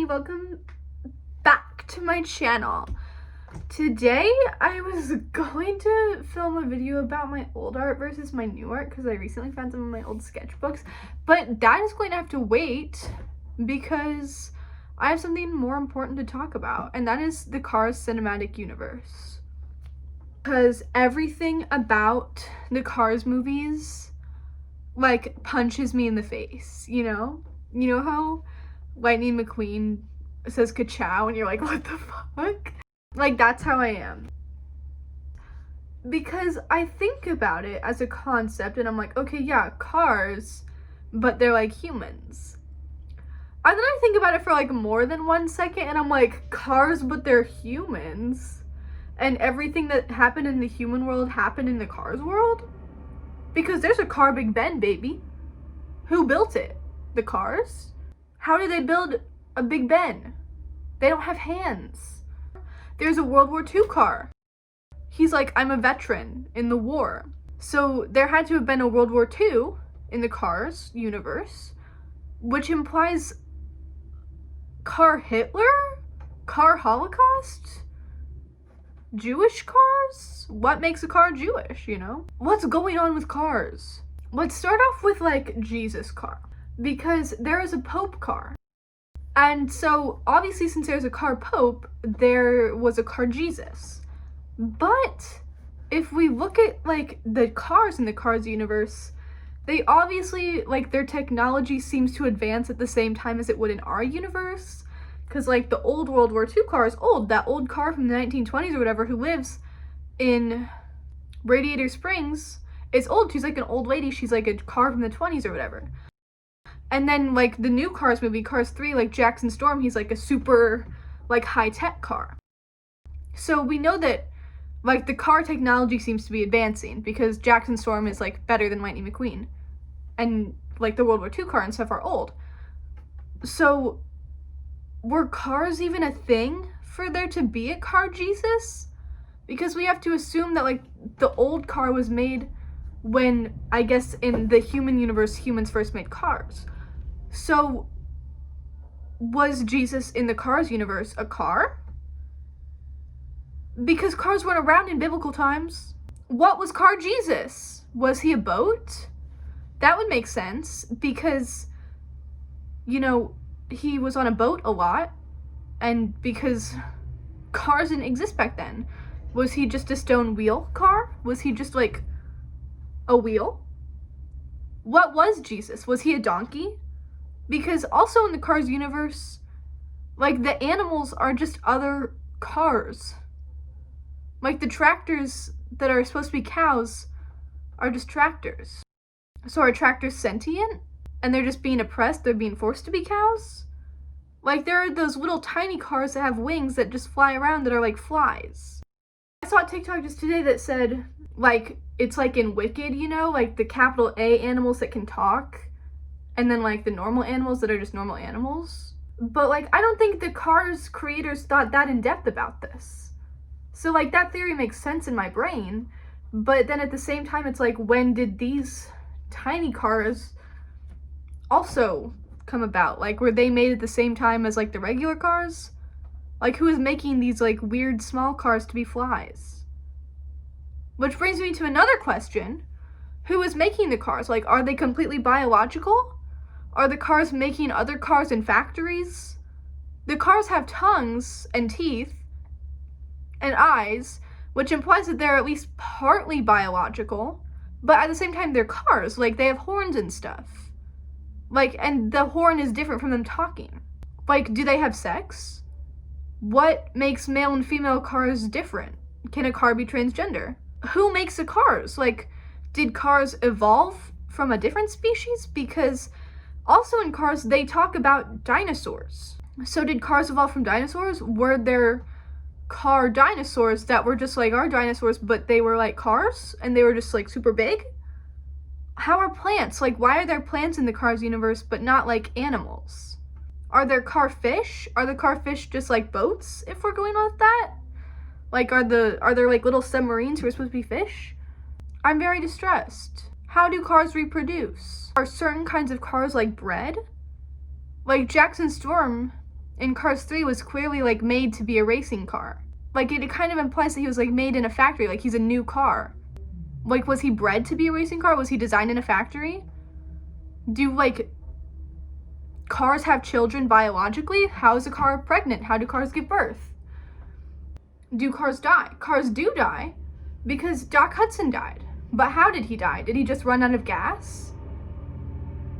welcome back to my channel. Today I was going to film a video about my old art versus my new art because I recently found some of my old sketchbooks, but that is going to have to wait because I have something more important to talk about, and that is the Cars cinematic universe. Because everything about the Cars movies like punches me in the face, you know? You know how Lightning McQueen says ka-chow and you're like, what the fuck? Like, that's how I am. Because I think about it as a concept and I'm like, okay, yeah, cars, but they're like humans. And then I think about it for like more than 1 second and I'm like, cars, but they're humans. And everything that happened in the human world happened in the Cars world? Because there's a car Big Ben, baby. Who built it? The Cars? How did they build a Big Ben? They don't have hands. There's a World War II car. He's like, I'm a veteran in the war. So there had to have been a World War II in the Cars universe, which implies Car Hitler? Car Holocaust? Jewish cars? What makes a car Jewish, you know? What's going on with cars? Let's start off with like Jesus car, because there is a Pope car. And so obviously since there's a car Pope, there was a car Jesus. But if we look at like the cars in the Cars universe, they obviously, like, their technology seems to advance at the same time as it would in our universe. Because, like, the old World War II car is old. That old car from the 1920s or whatever who lives in Radiator Springs is old. She's, like, an old lady. She's, like, a car from the 20s or whatever. And then, like, the new Cars movie, Cars 3, like, Jackson Storm, he's, like, a super, like, high-tech car. So we know that, like, the car technology seems to be advancing because Jackson Storm is, like, better than Lightning McQueen. And, like, the World War II car and stuff are old. So were cars even a thing for there to be a car Jesus? Because we have to assume that, like, the old car was made when, I guess, in the human universe, humans first made cars. So was Jesus in the Cars universe a car? Because cars weren't around in biblical times. What was Car Jesus? Was he a boat? That would make sense because, you know, he was on a boat a lot, and because cars didn't exist back then. Was he just a stone wheel car? Was he just like a wheel? What was Jesus? Was he a donkey? Because also in the Cars universe, like, the animals are just other cars. Like, the tractors that are supposed to be cows are just tractors. So are tractors sentient? And they're just being oppressed? They're being forced to be cows? Like, there are those little tiny cars that have wings that just fly around that are like flies. I saw a TikTok just today that said, like, it's like in Wicked, you know? Like, the capital A animals that can talk, and then, like, the normal animals that are just normal animals. But, like, I don't think the Cars creators thought that in depth about this. So, like, that theory makes sense in my brain, but then at the same time, it's like, when did these tiny cars also come about? Like, were they made at the same time as, like, the regular cars? Like, who is making these, like, weird small cars to be flies? Which brings me to another question. Who is making the cars? Like, are they completely biological? Are the cars making other cars in factories? The cars have tongues and teeth and eyes, which implies that they're at least partly biological, but at the same time they're cars. Like, they have horns and stuff. Like, and the horn is different from them talking. Like, do they have sex? What makes male and female cars different? Can a car be transgender? Who makes the cars? Like, did cars evolve from a different species? Because also in Cars, they talk about dinosaurs. So did cars evolve from dinosaurs? Were there car dinosaurs that were just like our dinosaurs, but they were like cars and they were just like super big? How are plants? Like, why are there plants in the Cars universe but not like animals? Are there car fish? Are the car fish just like boats, if we're going with that? Like, are there like little submarines who are supposed to be fish? I'm very distressed. How do cars reproduce? Are certain kinds of cars like bred? Like, Jackson Storm in Cars 3 was clearly like made to be a racing car. Like it kind of implies that he was like made in a factory, like he's a new car. Like, was he bred to be a racing car? Was he designed in a factory? Do like cars have children biologically? How is a car pregnant? How do cars give birth? Do cars die? Cars do die because Doc Hudson died. But how did he die? Did he just run out of gas?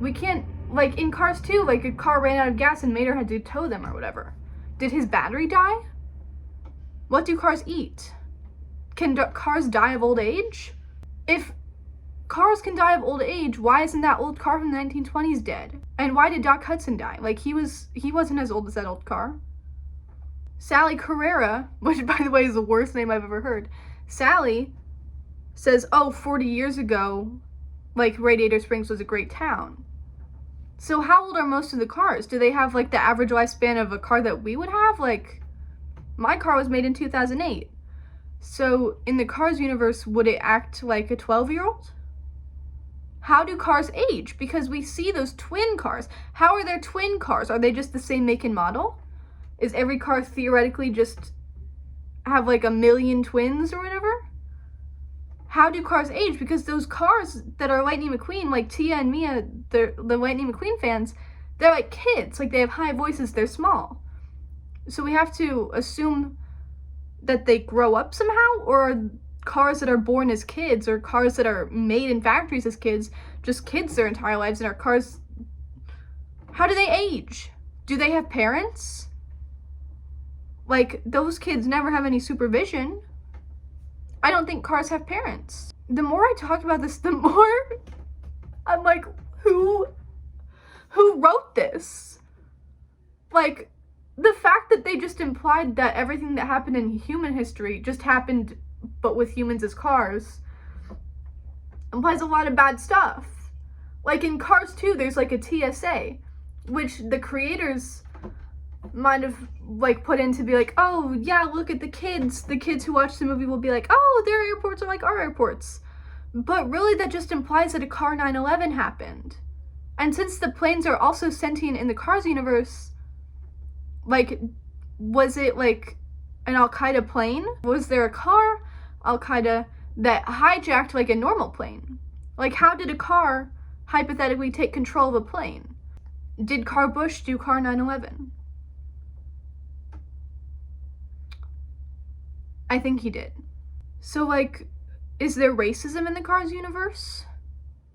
We can't, like in Cars 2, like a car ran out of gas and Mater had to tow them or whatever. Did his battery die? What do cars eat? Can cars die of old age? If cars can die of old age, why isn't that old car from the 1920s dead? And why did Doc Hudson die? Like he wasn't as old as that old car. Sally Carrera, which by the way is the worst name I've ever heard. Sally says, oh, 40 years ago, like Radiator Springs was a great town. So how old are most of the cars? Do they have like the average lifespan of a car that we would have? Like my car was made in 2008. So in the Cars universe, would it act like a 12-year-old? How do cars age? Because we see those twin cars. How are there twin cars? Are they just the same make and model? Is every car theoretically just have like a million twins or whatever? How do cars age? Because those cars that are Lightning McQueen, like Tia and Mia, the Lightning McQueen fans, they're like kids. Like they have high voices, they're small. So we have to assume that they grow up somehow, or are cars that are born as kids, or cars that are made in factories as kids, just kids their entire lives, and are cars, how do they age? Do they have parents? Like, those kids never have any supervision. I don't think cars have parents. The more I talk about this, the more I'm like, who wrote this? Like, the fact that they just implied that everything that happened in human history just happened, but with humans as cars, implies a lot of bad stuff. Like in Cars 2, there's like a TSA, which the creators might have like put in to be like, oh yeah, look at the kids who watch the movie will be like, oh, their airports are like our airports. But really that just implies that a car 9/11 happened. And since the planes are also sentient in the Cars universe, like, was it like an Al-Qaeda plane? Was there a car, Al-Qaeda, that hijacked like a normal plane? Like, how did a car hypothetically take control of a plane? Did Car Bush do Car 9/11? I think he did. So like, is there racism in the Cars universe?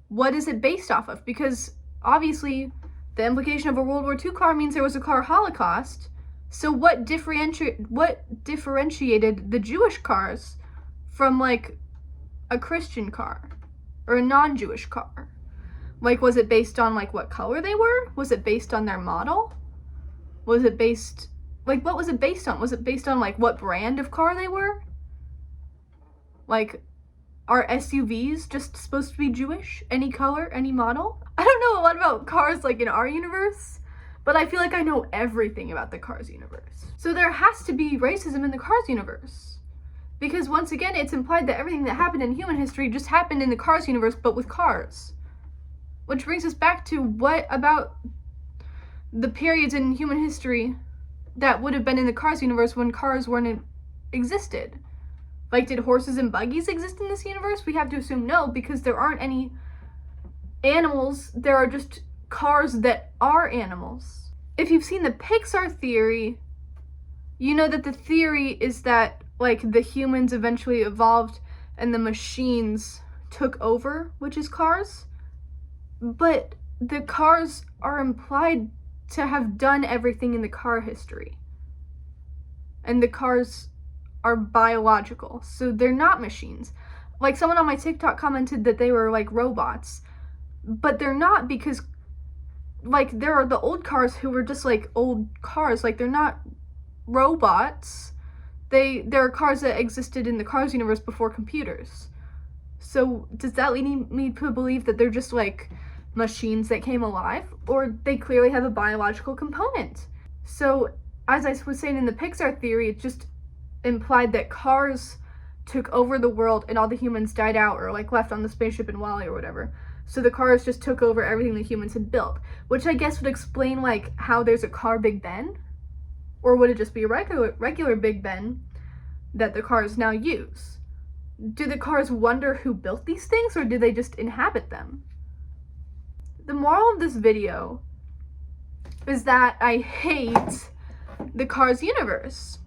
What is it based off of? Because obviously the implication of a World War II car means there was a car holocaust. So what differentiated the Jewish cars from like a Christian car or a non-Jewish car? Like, was it based on like what color they were? Was it based on their model? Was it based, like, what was it based on? Was it based on like what brand of car they were? Like, are SUVs just supposed to be Jewish? Any color, any model? I don't know a lot about cars like in our universe, but I feel like I know everything about the Cars universe. So there has to be racism in the Cars universe. Because once again, it's implied that everything that happened in human history just happened in the Cars universe, but with cars. Which brings us back to, what about the periods in human history that would have been in the Cars universe when cars weren't existed? Like, did horses and buggies exist in this universe? We have to assume no, because there aren't any animals. There are just cars that are animals. If you've seen the Pixar theory, you know that the theory is that like the humans eventually evolved and the machines took over, which is cars. But the cars are implied to have done everything in the car history. And the cars are biological, so they're not machines. Like, someone on my TikTok commented that they were like robots, but they're not, because like there are the old cars who were just like old cars. Like, they're not robots. There are cars that existed in the Cars universe before computers. So does that lead me to believe that they're just like machines that came alive, or they clearly have a biological component? So as I was saying in the Pixar theory, it just implied that cars took over the world and all the humans died out, or like left on the spaceship in WALL-E or whatever. So the cars just took over everything the humans had built, which I guess would explain like how there's a car Big Ben. Or would it just be a regular Big Ben that the cars now use? Do the cars wonder who built these things, or do they just inhabit them? The moral of this video is that I hate the Cars universe.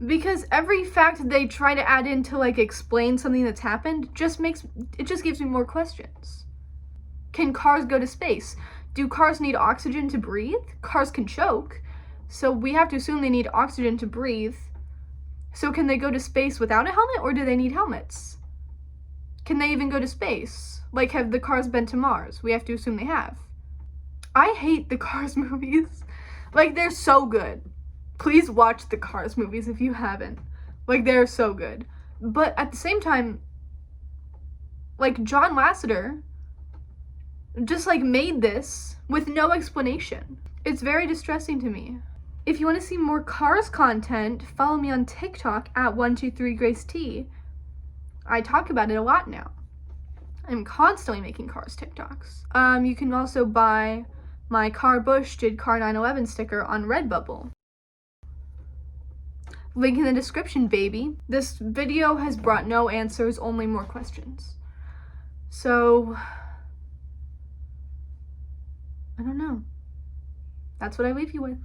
Because every fact they try to add in to like explain something that's happened just gives me more questions. Can cars go to space? Do cars need oxygen to breathe? Cars can choke, so we have to assume they need oxygen to breathe. So can they go to space without a helmet, or do they need helmets? Can they even go to space? Like, have the cars been to Mars? We have to assume they have. I hate the Cars movies. Like, they're so good. Please watch the Cars movies if you haven't. Like, they're so good. But at the same time, like, John Lasseter just, like, made this with no explanation. It's very distressing to me. If you want to see more Cars content, follow me on TikTok at 123GraceT. I talk about it a lot now. I'm constantly making Cars TikToks. You can also buy my Car Bush did Car 911 sticker on Redbubble. Link in the description, baby. This video has brought no answers, only more questions. So, I don't know. That's what I leave you with.